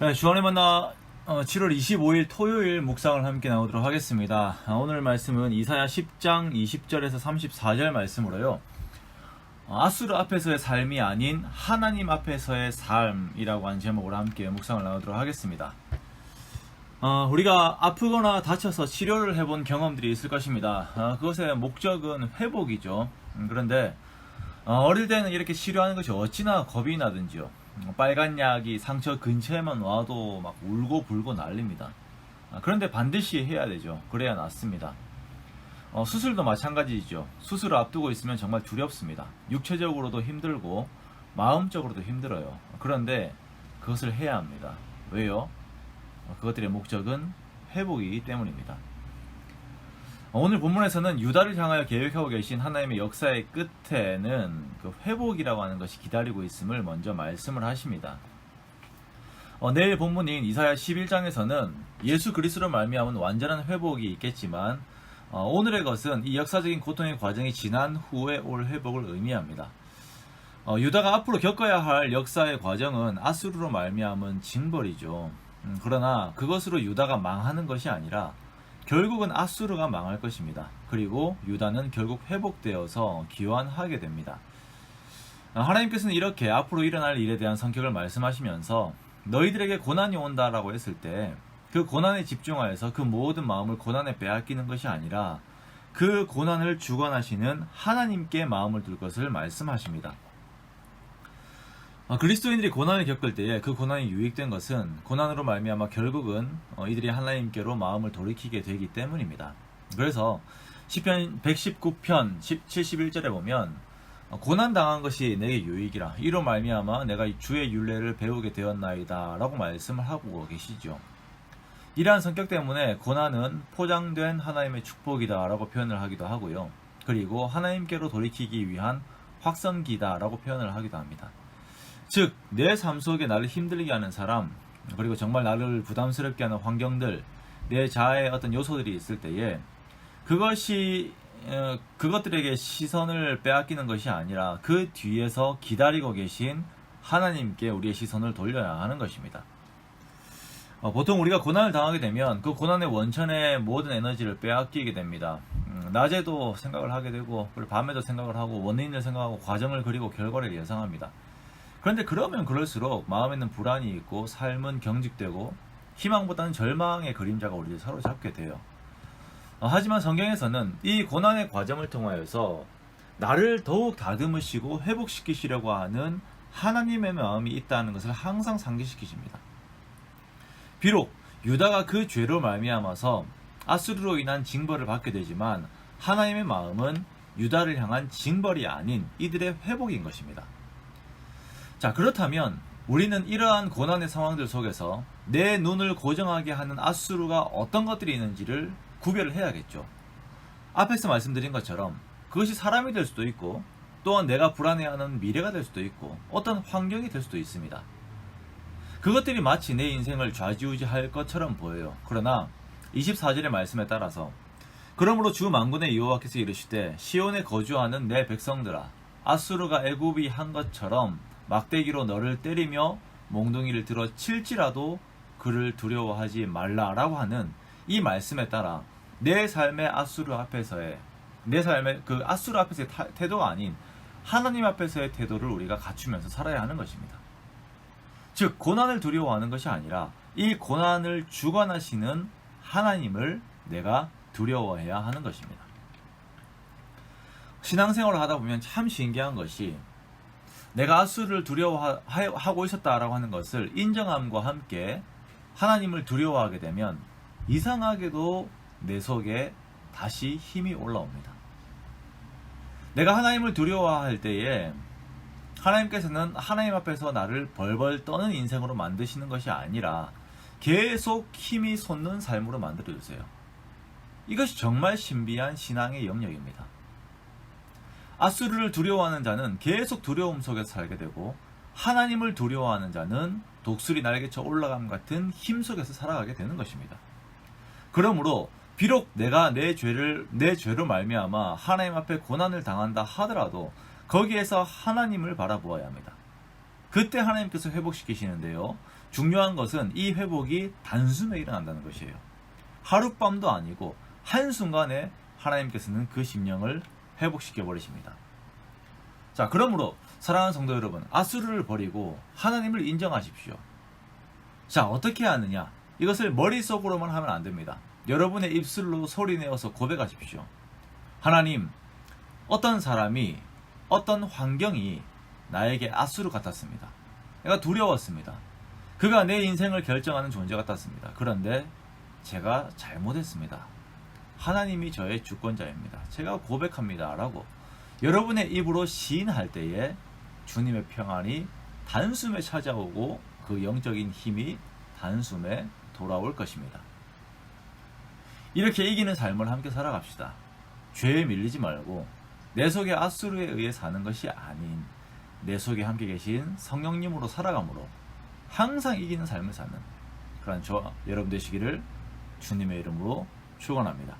네, 주안의 만나 7월 25일 토요일 묵상을 함께 나오도록 하겠습니다. 오늘 말씀은 이사야 10장 20절에서 34절 말씀으로요. 아수르 앞에서의 삶이 아닌 하나님 앞에서의 삶이라고 하는 제목으로 함께 묵상을 나누도록 하겠습니다. 우리가 아프거나 다쳐서 치료를 해본 경험들이 있을 것입니다. 그것의 목적은 회복이죠. 그런데 어릴 때는 이렇게 치료하는 것이 어찌나 겁이 나든지요. 빨간 약이 상처 근처에만 와도 막 울고 불고 난립니다. 그런데 반드시 해야 되죠. 그래야 낫습니다. 수술도 마찬가지죠. 수술을 앞두고 있으면 정말 두렵습니다. 육체적으로도 힘들고 마음적으로도 힘들어요. 그런데 그것을 해야 합니다. 왜요? 그것들의 목적은 회복이기 때문입니다. 오늘 본문에서는 유다를 향하여 계획하고 계신 하나님의 역사의 끝에는 그 회복이라고 하는 것이 기다리고 있음을 먼저 말씀을 하십니다. 내일 본문인 이사야 11장에서는 예수 그리스도로 말미암은 완전한 회복이 있겠지만 오늘의 것은 이 역사적인 고통의 과정이 지난 후에 올 회복을 의미합니다. 유다가 앞으로 겪어야 할 역사의 과정은 아수르로 말미암은 징벌이죠. 그러나 그것으로 유다가 망하는 것이 아니라 결국은 아수르가 망할 것입니다. 그리고 유다는 결국 회복되어서 기원하게 됩니다. 하나님께서는 이렇게 앞으로 일어날 일에 대한 성격을 말씀하시면서 너희들에게 고난이 온다라고 했을 때 그 고난에 집중하여서 그 모든 마음을 고난에 빼앗기는 것이 아니라 그 고난을 주관하시는 하나님께 마음을 둘 것을 말씀하십니다. 그리스도인들이 고난을 겪을 때에 그 고난이 유익된 것은 고난으로 말미암아 결국은 이들이 하나님께로 마음을 돌이키게 되기 때문입니다. 그래서 시편 119편 71절에 보면 고난당한 것이 내게 유익이라 이로 말미암아 내가 주의 율례를 배우게 되었나이다 라고 말씀을 하고 계시죠. 이러한 성격 때문에 고난은 포장된 하나님의 축복이다 라고 표현을 하기도 하고요. 그리고 하나님께로 돌이키기 위한 확성기다 라고 표현을 하기도 합니다. 즉, 내 삶 속에 나를 힘들게 하는 사람, 그리고 정말 나를 부담스럽게 하는 환경들, 내 자아의 어떤 요소들이 있을 때에 그것들에게 시선을 빼앗기는 것이 아니라 그 뒤에서 기다리고 계신 하나님께 우리의 시선을 돌려야 하는 것입니다. 보통 우리가 고난을 당하게 되면 그 고난의 원천의 모든 에너지를 빼앗기게 됩니다. 낮에도 생각을 하게 되고, 그리고 밤에도 생각을 하고, 원인을 생각하고, 과정을 그리고 결과를 예상합니다. 그런데 그러면 그럴수록 마음에는 불안이 있고 삶은 경직되고 희망보다는 절망의 그림자가 우리를 사로잡게 돼요. 하지만 성경에서는 이 고난의 과정을 통하여서 나를 더욱 다듬으시고 회복시키시려고 하는 하나님의 마음이 있다는 것을 항상 상기시키십니다. 비록 유다가 그 죄로 말미암아서 아수르로 인한 징벌을 받게 되지만 하나님의 마음은 유다를 향한 징벌이 아닌 이들의 회복인 것입니다. 자, 그렇다면 우리는 이러한 고난의 상황들 속에서 내 눈을 고정하게 하는 아수르가 어떤 것들이 있는지를 구별을 해야겠죠. 앞에서 말씀드린 것처럼 그것이 사람이 될 수도 있고 또한 내가 불안해하는 미래가 될 수도 있고 어떤 환경이 될 수도 있습니다. 그것들이 마치 내 인생을 좌지우지할 것처럼 보여요. 그러나 24절의 말씀에 따라서 그러므로 주 만군의 여호와께서 이르시되 시온에 거주하는 내 백성들아 아수르가 애굽이 한 것처럼 막대기로 너를 때리며 몽둥이를 들어 칠지라도 그를 두려워하지 말라라고 하는 이 말씀에 따라 내 삶의 아수르 앞에서의 그 아수르 앞에서의 태도가 아닌 하나님 앞에서의 태도를 우리가 갖추면서 살아야 하는 것입니다. 즉 고난을 두려워하는 것이 아니라 이 고난을 주관하시는 하나님을 내가 두려워해야 하는 것입니다. 신앙생활을 하다 보면 참 신기한 것이 내가 아수르를 두려워하고 있었다라고 하는 것을 인정함과 함께 하나님을 두려워하게 되면 이상하게도 내 속에 다시 힘이 올라옵니다. 내가 하나님을 두려워할 때에 하나님께서는 하나님 앞에서 나를 벌벌 떠는 인생으로 만드시는 것이 아니라 계속 힘이 솟는 삶으로 만들어주세요. 이것이 정말 신비한 신앙의 영역입니다. 아수르를 두려워하는 자는 계속 두려움 속에서 살게 되고 하나님을 두려워하는 자는 독수리 날개쳐 올라감 같은 힘 속에서 살아가게 되는 것입니다. 그러므로 비록 내가 내 죄로 말미암아 하나님 앞에 고난을 당한다 하더라도 거기에서 하나님을 바라보아야 합니다. 그때 하나님께서 회복시키시는데요. 중요한 것은 이 회복이 단숨에 일어난다는 것이에요. 하룻밤도 아니고 한순간에 하나님께서는 그 심령을 회복시켜 버리십니다. 자, 그러므로 사랑하는 성도 여러분, 아수르를 버리고 하나님을 인정하십시오. 자, 어떻게 하느냐? 이것을 머릿속으로만 하면 안 됩니다. 여러분의 입술로 소리내어서 고백하십시오. 하나님, 어떤 사람이, 어떤 환경이 나에게 아수르 같았습니다. 내가 두려웠습니다. 그가 내 인생을 결정하는 존재 같았습니다. 그런데 제가 잘못했습니다. 하나님이 저의 주권자입니다. 제가 고백합니다. 라고 여러분의 입으로 시인할 때에 주님의 평안이 단숨에 찾아오고 그 영적인 힘이 단숨에 돌아올 것입니다. 이렇게 이기는 삶을 함께 살아갑시다. 죄에 밀리지 말고 내 속에 아수르에 의해 사는 것이 아닌 내 속에 함께 계신 성령님으로 살아감으로 항상 이기는 삶을 사는 그런 저와 여러분 되시기를 주님의 이름으로 축원합니다.